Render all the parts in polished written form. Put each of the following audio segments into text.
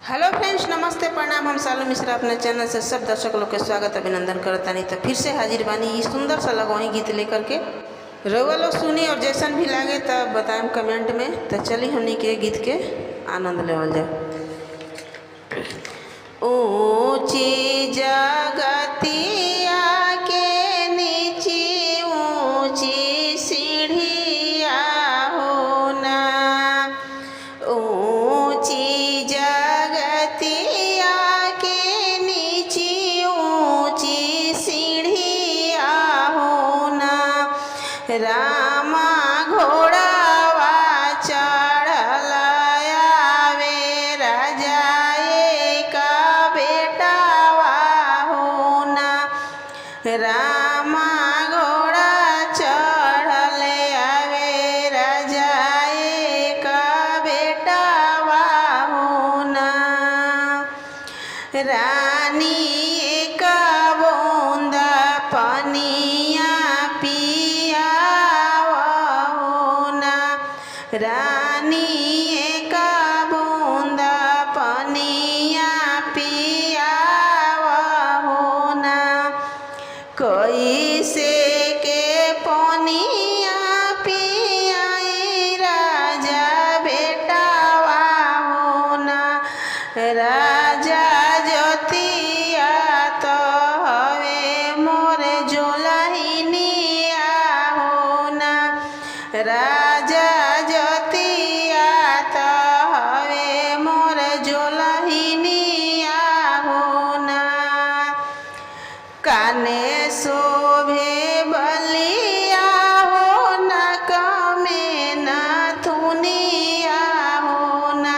Hello friends, नमस्ते, प्रणाम। हम सालू मिश्रा अपने चैनल से सब दर्शक लोग के स्वागत अभिनंदन करता नहीं तो फिर से हाजिर बानी ये सुंदर सा लगवाई गीत लेकर के। रउआ लोग सुनी और जैसन भी लागे तब बताएं कमेंट में। तो चली हमनी के गीत के आनंद लेवल जाए। ऊंची जगतिया के नीची ऊंची सीढ़िया होना, ऊंची जगतिया के नीची ऊंची सीढ़िया होना, रामा घोड़ावा चढ़ल आवे राजाए का बेटावा होना, रामा घोड़ा चढ़ल आवे राजाए का बेटावा होना, रानी एक बूंदा पनिया पिया होना, रानी एक बूंदा पनिया पिया होना, कैसे के पनिया पियाई राजा बेटावा होना, राजा ज्योतिया तो हवे मोर जोलहिनिया होना, राजा ज्योतिया तो हवे मोर जोलहिनिया होना, काने शोभे बलिया होना, कमे नथुनिया होना,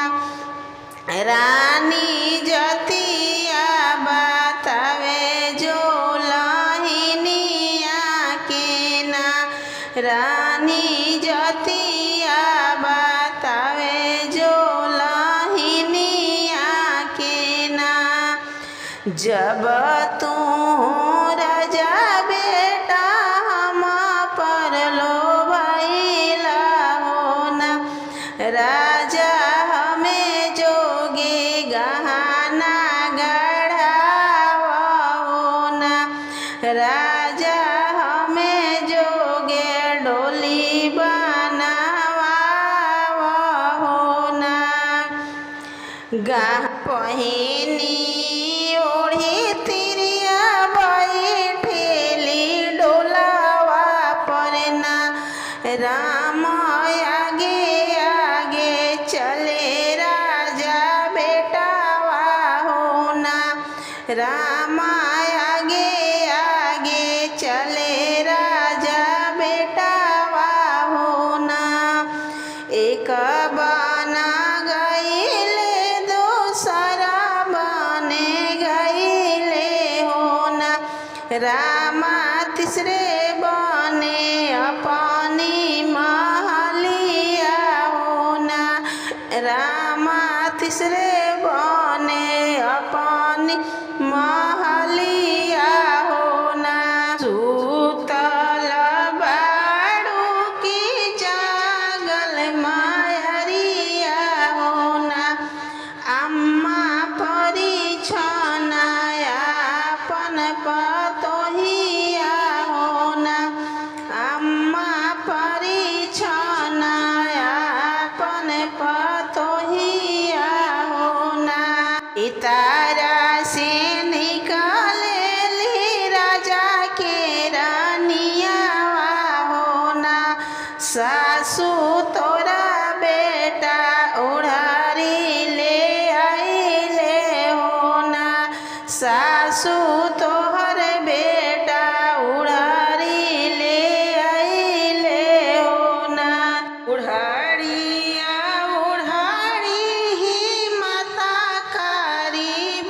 रानी जतिया बतावे जोलहिनिया के ना, रानी जतिया बतावे जोलहिनिया के ना, जब तू राजा बेटा हम पर लोभइला होना, राजा हमें जोगे गहना गढ़ावा होना, राजा हमें जोगे डोली बनावा होना, गाह पहिनी ओढ़ी तिरिया बैठेली डोलावा परना, राम आगे आगे चले राजा बेटावा होना, राम आगे आगे चले राजा बेटावा होना, एक बना गईले दूसरा बने गईले होना, रामा तीसरे बने अपनी महलिया होना, रामा तीसरे बने अपनी महलिया होना, सुतल बाड़ू की जागल मायरिया होना, अम्मा परिछना अपन पतोहिया होना, अम्मा परिछना अपन पतोहिया होना, इतारा से निकाले राजा के रानिया होना, सासू तोरा बेटा उड़ारी ले आइले होना, सासू तोहर बेटा उड़ारी ले आइले होना, उड़ारिया उड़ारी ही माता कारी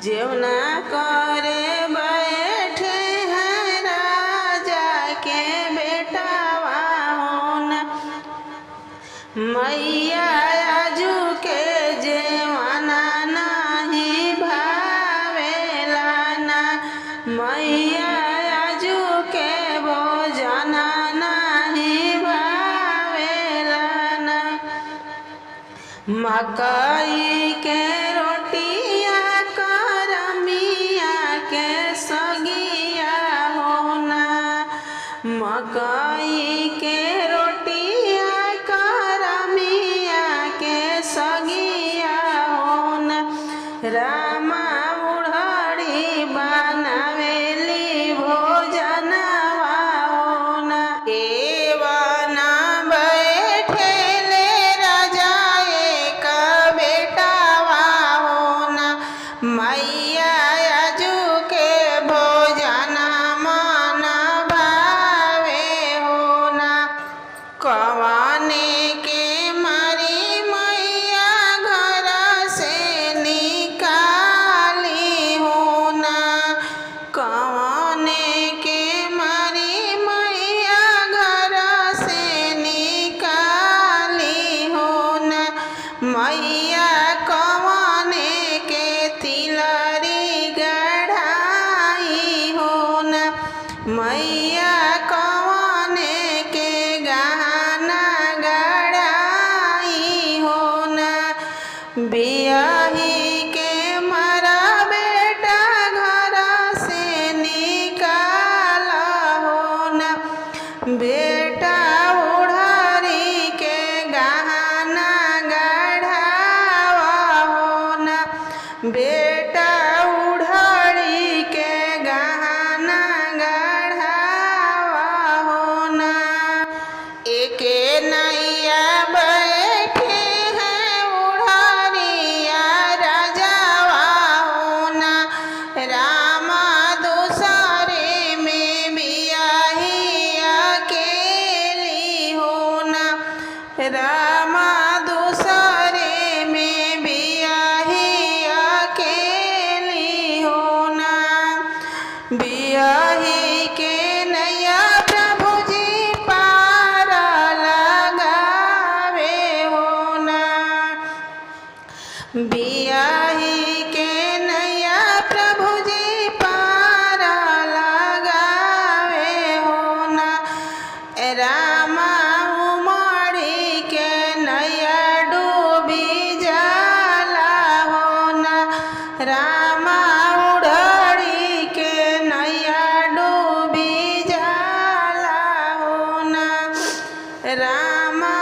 जेवना करे बैठे हैं राजा के बेटावा होना मैया आजू के जेवाना नहीं भावेला ना मैया आजू के भोजना नहीं भावेला ना मकई के रोटिया करमिया के सगिया होना मकई के रोटिया करमिया के सगिया होना रामा उड़हड़ी बनावेली भोजनवा होना एवना बैठेले राजा एक बेटावा होना मैया आजू के भोजना मन भावे होना कवाने के मारी मैया घर से निकाली होना कवाने के मारी मैया घर से निकाली होना मैया कवाने के तिलरी गढ़ाई होना मैया कवाने के गहना गढ़ाई होना बियाही के मरा बेटा घर से निकाला होना बेटा उड़हरी के गहना गढ़ावा होना बेटा उड़हरी के गहना गढ़ावा होना एके नैया बैठे हैं उड़हरिया राजावा होना रामा दूसरे में बियाही अकेली होना रामा दूसरे में बियाही अकेली होना बियाही के नैया प्रभु जी पार लगावे होना बियाही के नैया प्रभु जी पार लगावे होना रामा उमड़ी के नैया डूबी जाला होना रामा उड़हरी के नैया डूबी जाला होना रामा